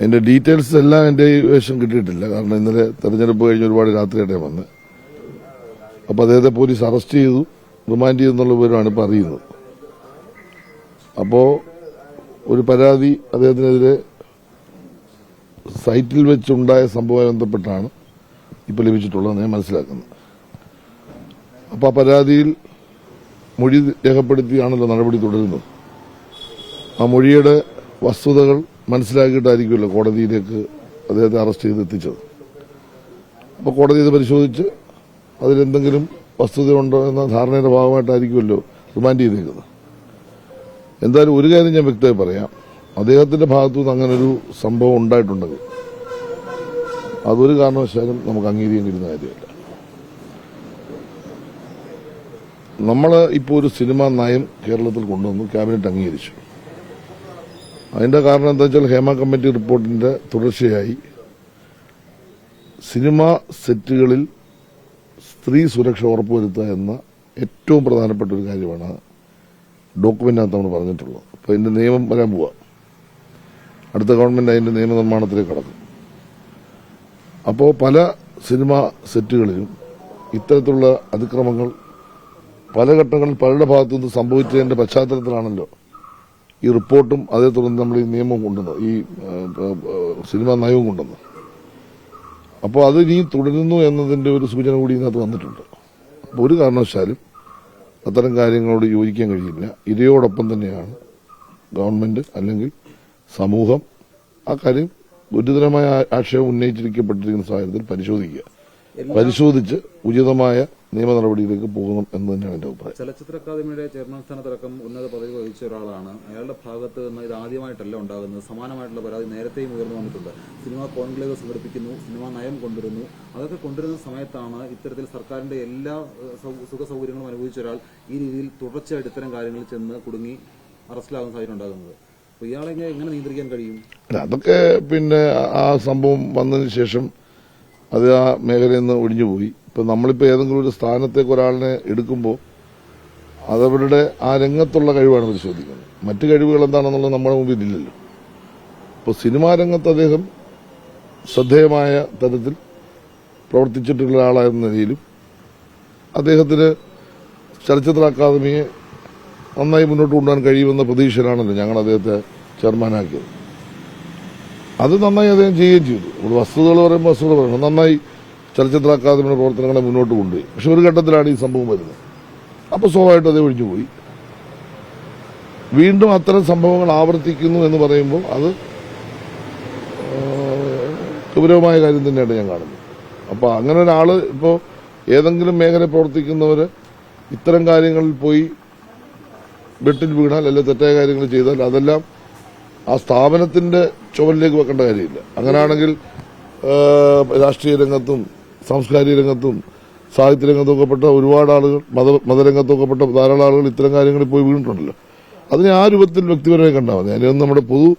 അതിന്റെ ഡീറ്റെയിൽസ് എല്ലാം എന്റെ വേഷം കിട്ടിയിട്ടില്ല. കാരണം ഇന്നലെ തെരഞ്ഞെടുപ്പ് കഴിഞ്ഞ് ഒരുപാട് രാത്രിയായിട്ടേ വന്ന്. അപ്പൊ അദ്ദേഹത്തെ പോലീസ് അറസ്റ്റ് ചെയ്തു, റിമാൻഡ് ചെയ്തെന്നുള്ള വിവരമാണ് ഇപ്പൊ അറിയുന്നത്. അപ്പോ ഒരു പരാതി അദ്ദേഹത്തിനെതിരെ സൈറ്റിൽ വെച്ചുണ്ടായ സംഭവവുമായി ബന്ധപ്പെട്ടാണ് ഇപ്പോൾ ലഭിച്ചിട്ടുള്ളതെന്ന് ഞാൻ മനസ്സിലാക്കുന്നത്. അപ്പോൾ ആ പരാതിയിൽ മൊഴി രേഖപ്പെടുത്തിയാണല്ലോ നടപടി തുടരുന്നത്. ആ മൊഴിയുടെ വസ്തുതകൾ മനസ്സിലാക്കിയിട്ടായിരിക്കുമല്ലോ കോടതിയിലേക്ക് അദ്ദേഹത്തെ അറസ്റ്റ് ചെയ്ത് എത്തിച്ചത്. അപ്പോൾ കോടതി ഇത് പരിശോധിച്ച് അതിലെന്തെങ്കിലും വസ്തുതയുണ്ടോ എന്ന ധാരണയുടെ ഭാഗമായിട്ടായിരിക്കുമല്ലോ റിമാൻഡ് ചെയ്തേക്കുന്നത്. എന്തായാലും ഒരു കാര്യം ഞാൻ വ്യക്തമായി പറയാം, അദ്ദേഹത്തിന്റെ ഭാഗത്തുനിന്ന് അങ്ങനൊരു സംഭവം ഉണ്ടായിട്ടുണ്ടെങ്കിൽ അതൊരു കാരണവശാലും നമുക്ക് അംഗീകരിക്കാൻ കഴിയുന്ന കാര്യമല്ല. നമ്മൾ ഇപ്പോൾ ഒരു സിനിമാ നയം കേരളത്തിൽ കൊണ്ടുവന്നു, ക്യാബിനറ്റ് അംഗീകരിച്ചു. അതിന്റെ കാരണം എന്താ വെച്ചാൽ ഹേമ കമ്മിറ്റി റിപ്പോർട്ടിന്റെ തുടർച്ചയായി സിനിമാ സെറ്റുകളിൽ സ്ത്രീ സുരക്ഷ ഉറപ്പുവരുത്തുക എന്ന ഏറ്റവും പ്രധാനപ്പെട്ട ഒരു കാര്യമാണ് ഡോക്യുമെന്റിനകത്ത് നമ്മൾ പറഞ്ഞിട്ടുള്ളത്. അപ്പോൾ ഇതിന്റെ നിയമം വരാൻ പോവുക. അടുത്ത ഗവൺമെന്റ് അതിന്റെ നിയമനിർമ്മാണത്തിലേക്ക് കടക്കും. അപ്പോൾ പല സിനിമാ സെറ്റുകളിലും ഇത്തരത്തിലുള്ള അതിക്രമങ്ങൾ പല ഘട്ടങ്ങളിൽ പലരുടെ ഭാഗത്തുനിന്ന് സംഭവിച്ചതിന്റെ പശ്ചാത്തലത്തിലാണല്ലോ ഈ റിപ്പോർട്ടും അതേ തുടർന്ന് നമ്മൾ ഈ നിയമവും കൊണ്ടുവന്നത്, ഈ സിനിമാ നയവും കൊണ്ടുവന്നത്. അപ്പോൾ അത് ഇനി തുടരുന്നു എന്നതിന്റെ ഒരു സൂചന കൂടി ഇതിനകത്ത് വന്നിട്ടുണ്ട്. അപ്പോൾ ഒരു കാരണവശാലും അത്തരം കാര്യങ്ങളോട് യോജിക്കാൻ കഴിയില്ല. ഇതയോടൊപ്പം തന്നെയാണ് ഗവൺമെന്റ് അല്ലെങ്കിൽ സമൂഹം ആ കാര്യം ഗുരുതരമായ ആക്ഷേപം ഉന്നയിച്ചിരിക്കപ്പെട്ടിരിക്കുന്ന സാഹചര്യത്തിൽ പരിശോധിച്ച് ഉചിതമായ നിയമ നടപടിയിലേക്ക് പോകണം എന്ന് തന്നെയാണ് എന്റെ അഭിപ്രായം. ചലച്ചിത്ര അക്കാദമിയുടെ ചെയർമാൻ സ്ഥാനത്തടക്കം ഉന്നത പദവി വഹിച്ച ഒരാളാണ്. അയാളുടെ ഭാഗത്ത് നിന്ന് ഇത് ആദ്യമായിട്ടല്ല ഉണ്ടാകുന്നത്. സമാനമായിട്ടുള്ള പരാതി നേരത്തെയും ഉയർന്നു വന്നിട്ടുണ്ട്. സിനിമാ കോൺക്ലേവ് സംഘടിപ്പിക്കുന്നു, സിനിമാ നയം കൊണ്ടുവരുന്നു. അതൊക്കെ കൊണ്ടുവരുന്ന സമയത്താണ് ഇത്തരത്തിൽ സർക്കാരിന്റെ എല്ലാ സുഖ സൗകര്യങ്ങളും അനുഭവിച്ച ഒരാൾ ഈ രീതിയിൽ തുടർച്ചയായിട്ട് ഇത്തരം കാര്യങ്ങളിൽ ചെന്ന് കുടുങ്ങി അറസ്റ്റിലാകുന്ന സാഹചര്യം ഉണ്ടാകുന്നത്. അപ്പോൾ ഇയാളെ എങ്ങനെ നിയന്ത്രിക്കാൻ കഴിയും? അതൊക്കെ പിന്നെ ആ സംഭവം വന്നതിന് ശേഷം അത് ആ മേഖലയിൽ നിന്ന് ഒഴിഞ്ഞുപോയി. ഇപ്പൊ നമ്മളിപ്പോ ഏതെങ്കിലും ഒരു സ്ഥാനത്തേക്ക് ഒരാളിനെ എടുക്കുമ്പോൾ അതവരുടെ ആ രംഗത്തുള്ള കഴിവാണ് പരിശോധിക്കുന്നത്. മറ്റു കഴിവുകൾ എന്താണെന്നുള്ളത് നമ്മുടെ മുമ്പിൽ ഇല്ലല്ലോ. ഇപ്പോൾ സിനിമാ രംഗത്ത് അദ്ദേഹം ശ്രദ്ധേയമായ തരത്തിൽ പ്രവർത്തിച്ചിട്ടുള്ള ആളായിരുന്ന നിലയിലും അദ്ദേഹത്തിന് ചലച്ചിത്ര അക്കാദമിയെ നന്നായി മുന്നോട്ട് കൊണ്ടുപോകാൻ കഴിയുമെന്ന പ്രതീക്ഷയിലാണല്ലോ ഞങ്ങൾ അദ്ദേഹത്തെ ചെയർമാനാക്കിയത്. അത് നന്നായി അദ്ദേഹം ചെയ്യുകയും ചെയ്തു. നമ്മൾ വസ്തുതകൾ പറയുമ്പോൾ വസ്തുത പറയണം. നന്നായി ചലച്ചിത്ര അക്കാദമിയുടെ പ്രവർത്തനങ്ങളെ മുന്നോട്ട് കൊണ്ടുപോയി. പക്ഷെ ഒരു ഘട്ടത്തിലാണ് ഈ സംഭവം വരുന്നത്. അപ്പോൾ സ്വാഭാവികമായിട്ട് അതേ ഒഴിഞ്ഞുപോയി. വീണ്ടും അത്തരം സംഭവങ്ങൾ ആവർത്തിക്കുന്നു എന്ന് പറയുമ്പോൾ അത് ഗൗരവമായ കാര്യം തന്നെയാണ് ഞാൻ കാണുന്നത്. അപ്പോൾ അങ്ങനെ ഒരാള് ഇപ്പോൾ ഏതെങ്കിലും മേഖല പ്രവർത്തിക്കുന്നവർ ഇത്തരം കാര്യങ്ങളിൽ പോയി വെട്ടിൽ വീണാൽ അല്ലെങ്കിൽ തെറ്റായ കാര്യങ്ങൾ ചെയ്താൽ അതെല്ലാം ആ സ്ഥാപനത്തിന്റെ ചുവലിലേക്ക് വെക്കേണ്ട കാര്യമില്ല. അങ്ങനെയാണെങ്കിൽ രാഷ്ട്രീയ രംഗത്തും സാംസ്കാരിക രംഗത്തും സാഹിത്യ രംഗത്തൊക്കെ പെട്ട ഒരുപാട് ആളുകൾ, മതരംഗത്തൊക്കെ പെട്ട ധാരാളം ആളുകൾ ഇത്തരം കാര്യങ്ങളിൽ പോയി വീണിട്ടുണ്ടല്ലോ. അതിനെ ആ രൂപത്തിൽ വ്യക്തിപരമായി കണ്ടാൽ മതി. അതിനൊന്നും നമ്മുടെ പൊതു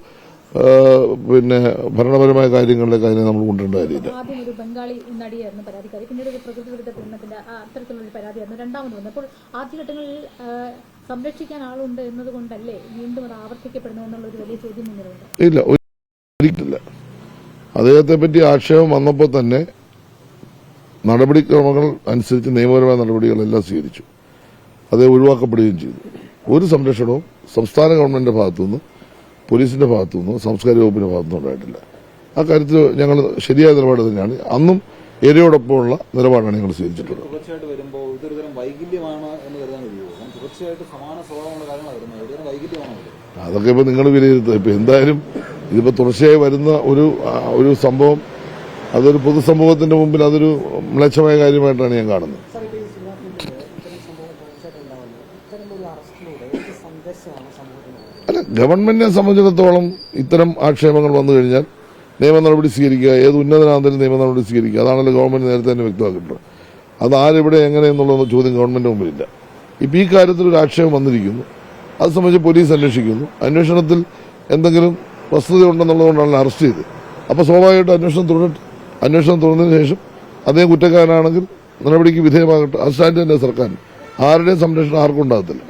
പിന്നെ ഭരണപരമായ കാര്യങ്ങളിലേക്ക് അതിനെ നമ്മൾ കൊണ്ടുവരേണ്ട കാര്യമില്ല. ആദ്യം ഒരു ബംഗാളി നടിയായിരുന്നു പരാതിക്കാരി, പിന്നീട് ഒരു പ്രകൃതി വിരുദ്ധ പീഡനത്തിന്റെ അത്തരത്തിലുള്ള പരാതിയായിരുന്നു രണ്ടാമത് വന്നപ്പോൾ ആദ്യഘട്ടങ്ങളിൽ സംരക്ഷിക്കാൻ ആളുണ്ട് എന്നതുകൊണ്ടല്ലേ വീണ്ടും അത് ആവർത്തിക്കപ്പെടുന്നു എന്നുള്ള ഒരു വലിയ ചോദ്യം മുന്നിലുണ്ട്. ഇല്ല, ഒരിക്കലില്ല. അദ്ദേഹത്തെ പറ്റി ആക്ഷേപം വന്നപ്പോൾ തന്നെ നടപടിക്രമങ്ങൾ അനുസരിച്ച് നിയമപരമായ നടപടികളെല്ലാം സ്വീകരിച്ചു. അത് ഒഴിവാക്കപ്പെടുകയും ചെയ്തു. ഒരു സംരക്ഷണവും സംസ്ഥാന ഗവൺമെന്റിന്റെ ഭാഗത്തുനിന്ന്, പോലീസിന്റെ ഭാഗത്തുനിന്നോ സാംസ്കാരിക വകുപ്പിന്റെ ഭാഗത്തുനിന്നോ ഉണ്ടായിട്ടില്ല. ആ കാര്യത്തിൽ ഞങ്ങൾ ശരിയായ നിലപാട് തന്നെയാണ് അന്നും ഏരിയയോടൊപ്പമുള്ള നിലപാടാണ് ഞങ്ങൾ സ്വീകരിച്ചിട്ടുള്ളത്. തുടർച്ചയായിട്ട് വരുമ്പോൾ ഇതൊരു വൈകല്യമാണ് എന്ന് കരുതാൻ കഴിയുമോ? തുടർച്ചയായിട്ട് സമാന സ്വഭാവമുള്ള കാര്യങ്ങളാണ് വരുന്നത്. ഇതൊരു വൈകല്യമാണോ? അതൊക്കെ ഇപ്പൊ നിങ്ങൾ വിലയിരുത്തുക. ഇപ്പൊ എന്തായാലും ഇതിപ്പോ തുടർച്ചയായി വരുന്ന ഒരു സംഭവം അതൊരു പൊതുസമൂഹത്തിന്റെ മുമ്പിൽ അതൊരു മ്ലേച്ഛമായ കാര്യമായിട്ടാണ് ഞാൻ കാണുന്നത്. അല്ല, ഗവൺമെന്റിനെ സംബന്ധിച്ചിടത്തോളം ഇത്തരം ആക്ഷേപങ്ങൾ വന്നു കഴിഞ്ഞാൽ നിയമ നടപടി സ്വീകരിക്കുക, ഏത് ഉന്നതനാന്തരം നിയമ നടപടി സ്വീകരിക്കുക, അതാണല്ലോ ഗവൺമെന്റ് നേരത്തെ തന്നെ വ്യക്തമാക്കിയിട്ടുള്ളത്. അത് ആരെവിടെ എങ്ങനെയെന്നുള്ള ചോദ്യം ഗവൺമെന്റിന് മുമ്പിലില്ല. ഇപ്പൊ ഈ കാര്യത്തിൽ ഒരു ആക്ഷേപം വന്നിരിക്കുന്നു, അത് സംബന്ധിച്ച് പോലീസ് അന്വേഷിക്കുന്നു. അന്വേഷണത്തിൽ എന്തെങ്കിലും വസ്തുതയുണ്ടെന്നുള്ളതുകൊണ്ടാണ് അറസ്റ്റ് ചെയ്തത്. അപ്പോൾ സ്വാഭാവികമായിട്ടും അന്വേഷണം തുടർന്നതിന് ശേഷം അദ്ദേഹം കുറ്റക്കാരനാണെങ്കിൽ നടപടിക്ക് വിധേയമാകട്ടെ. അത് സ്റ്റാൻഡ് തന്നെ സർക്കാർ. ആരുടെയും സംരക്ഷണം ആർക്കും ഉണ്ടാകത്തില്ല.